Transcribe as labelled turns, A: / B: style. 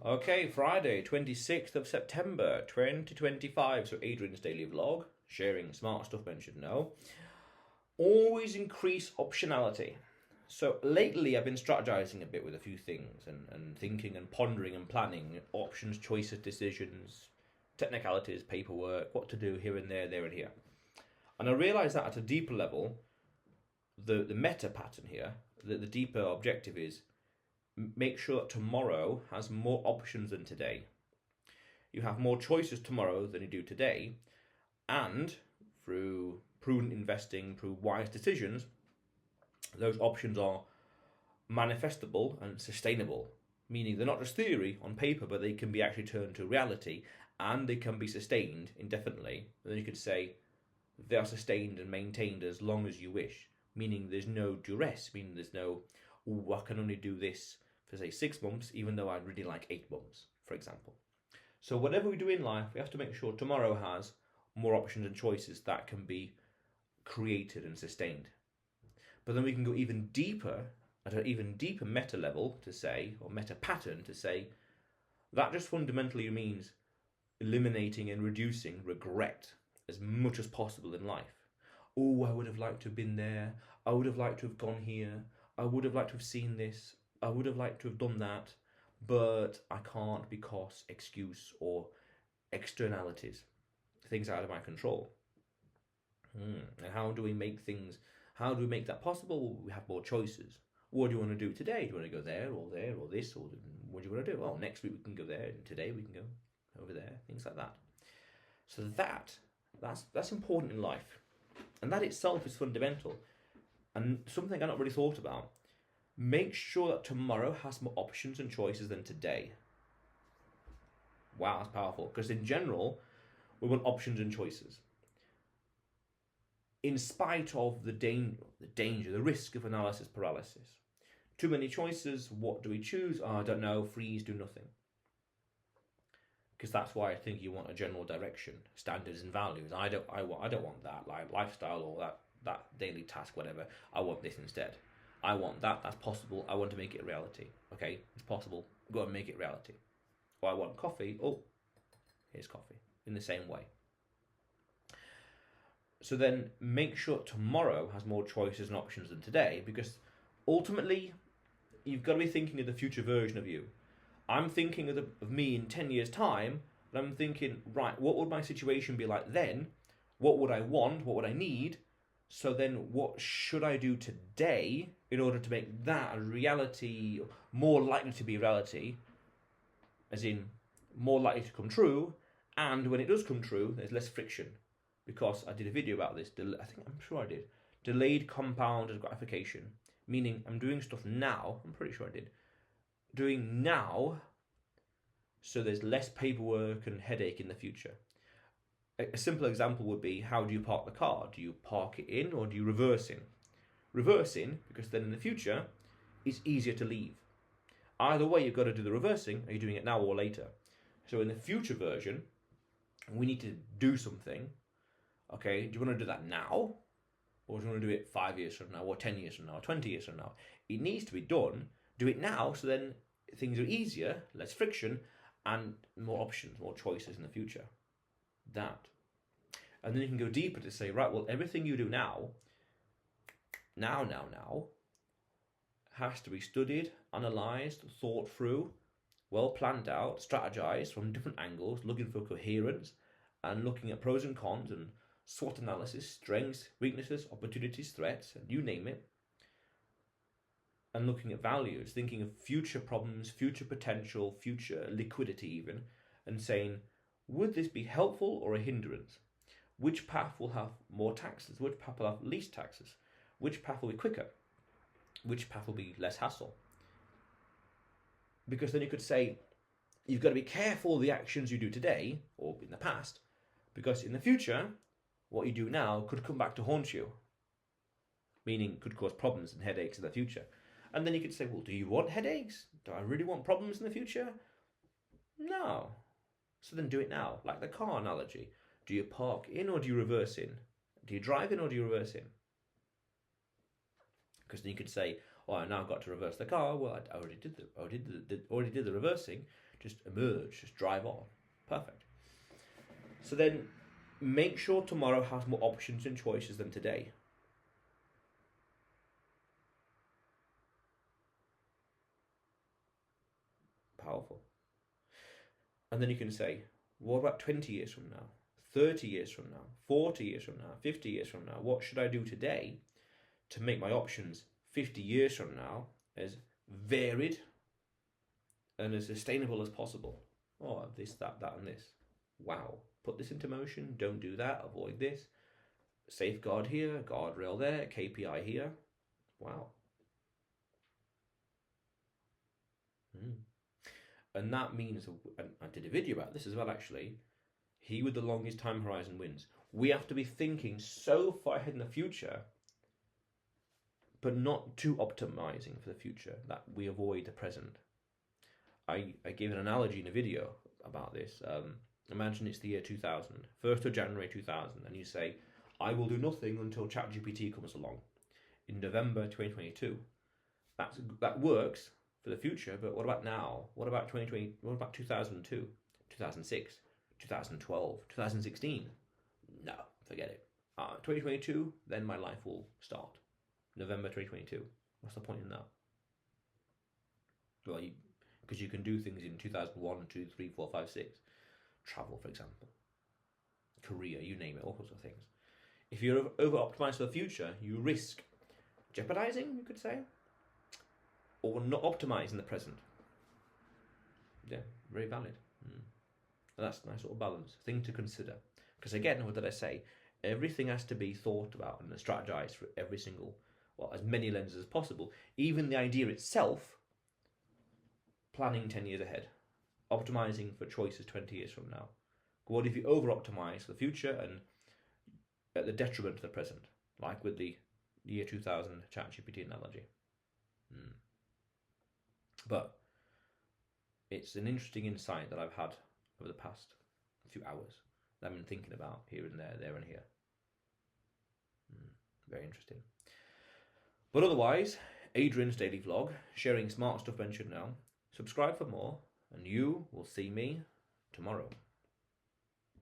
A: Okay, Friday, 26th of September 2025. So, Adrian's daily vlog, sharing smart stuff men should know. Always increase optionality. So, lately I've been strategizing a bit with a few things and thinking and pondering and planning options, choices, decisions, technicalities, paperwork, what to do here and there and here. And I realized that at a deeper level, the meta pattern here, the deeper objective is make sure that tomorrow has more options than today. You have more choices tomorrow than you do today, and through prudent investing, through wise decisions, those options are manifestable and sustainable, meaning they're not just theory on paper, but they can be actually turned to reality and they can be sustained indefinitely. And then you could say they are sustained and maintained as long as you wish, meaning there's no duress, meaning there's no, oh, I can only do this for say 6 months, even though I'd really like 8 months, for example. So whatever we do in life, we have to make sure tomorrow has more options and choices that can be created and sustained. But then we can go even deeper, at an even deeper meta level to say, or meta pattern to say, that just fundamentally means eliminating and reducing regret as much as possible in life. Oh, I would have liked to have been there. I would have liked to have gone here. I would have liked to have seen this. I would have liked to have done that, but I can't because excuse or externalities, things out of my control. And how do we make that possible? We have more choices. What do you want to do today? Do you want to go there or this, or what do you want to do? Well, next week we can go there, and today we can go over there, things like that. So that's important in life, and that itself is fundamental, and something I've not really thought about. Make sure that tomorrow has more options and choices than today. Wow, that's powerful. Because in general, we want options and choices. In spite of the danger, the risk of analysis paralysis. Too many choices, what do we choose? Oh, I don't know, freeze, do nothing. Because that's why I think you want a general direction, standards and values. I don't want that like lifestyle or that daily task, whatever. I want this instead. I want that, that's possible, I want to make it a reality. Okay, it's possible, go and make it reality. Or I want coffee, oh, here's coffee, in the same way. So then make sure tomorrow has more choices and options than today, because ultimately, you've got to be thinking of the future version of you. I'm thinking of me in 10 years' time, and I'm thinking, right, what would my situation be like then? What would I want? What would I need? So then what should I do today in order to make that a reality, more likely to be a reality, as in more likely to come true, and when it does come true, there's less friction. Because I did a video about this, I'm sure I did, delayed compounded gratification, meaning I'm doing stuff now, I'm pretty sure I did, doing now so there's less paperwork and headache in the future. A simple example would be, how do you park the car? Do you park it in or do you reverse in? Reverse in, because then in the future, it's easier to leave. Either way, you've got to do the reversing. Are you doing it now or later? So in the future version, we need to do something. Okay, do you want to do that now? Or do you want to do it 5 years from now, or 10 years from now, or 20 years from now? It needs to be done. Do it now, so then things are easier, less friction, and more options, more choices in the future. That. And then you can go deeper to say, right, well, everything you do now, has to be studied, analysed, thought through, well planned out, strategized from different angles, looking for coherence, and looking at pros and cons and SWOT analysis, strengths, weaknesses, opportunities, threats, and you name it. And looking at values, thinking of future problems, future potential, future liquidity even, and saying, would this be helpful or a hindrance? Which path will have more taxes? Which path will have least taxes? Which path will be quicker? Which path will be less hassle? Because then you could say, you've got to be careful of the actions you do today, or in the past, because in the future, what you do now could come back to haunt you. Meaning, could cause problems and headaches in the future. And then you could say, well, do you want headaches? Do I really want problems in the future? No. So then do it now, like the car analogy. Do you park in or do you reverse in? Do you drive in or do you reverse in? Because then you could say, oh, I now got to reverse the car. Well, I already did the reversing. just emerge, just drive on. Perfect. So then make sure tomorrow has more options and choices than today. Powerful. And then you can say, what about 20 years from now, 30 years from now, 40 years from now, 50 years from now? What should I do today to make my options 50 years from now as varied and as sustainable as possible? Oh, this, that, and this. Wow. Put this into motion. Don't do that. Avoid this. Safeguard here. Guardrail there. KPI here. Wow. And that means, and I did a video about this as well actually, he with the longest time horizon wins. We have to be thinking so far ahead in the future, but not too optimizing for the future that we avoid the present. I gave an analogy in a video about this. Imagine it's the year 2000, 1st of January 2000, and you say, I will do nothing until ChatGPT comes along in November 2022. That works for the future, but what about now? What about 2020? What about 2002, 2006, 2012, 2016? No, forget it. 2022, then my life will start. November 2022. What's the point in that? Well, because you can do things in 2001, 2, 3, 4, 5, 6. Travel, for example. Career, you name it, all sorts of things. If you're over-optimized for the future, you risk jeopardizing, you could say, or not optimizing the present. Yeah, very valid. And that's a nice little balance. Thing to consider. Because again, what did I say? Everything has to be thought about and strategized for every single, well, as many lenses as possible. Even the idea itself, planning 10 years ahead. Optimizing for choices 20 years from now. What if you over-optimize for the future and at the detriment of the present? Like with the year 2000 ChatGPT analogy. But it's an interesting insight that I've had over the past few hours that I've been thinking about here and there and here. Very interesting. But otherwise, Adrian's daily vlog, sharing smart stuff men should know. Subscribe for more, and you will see me tomorrow.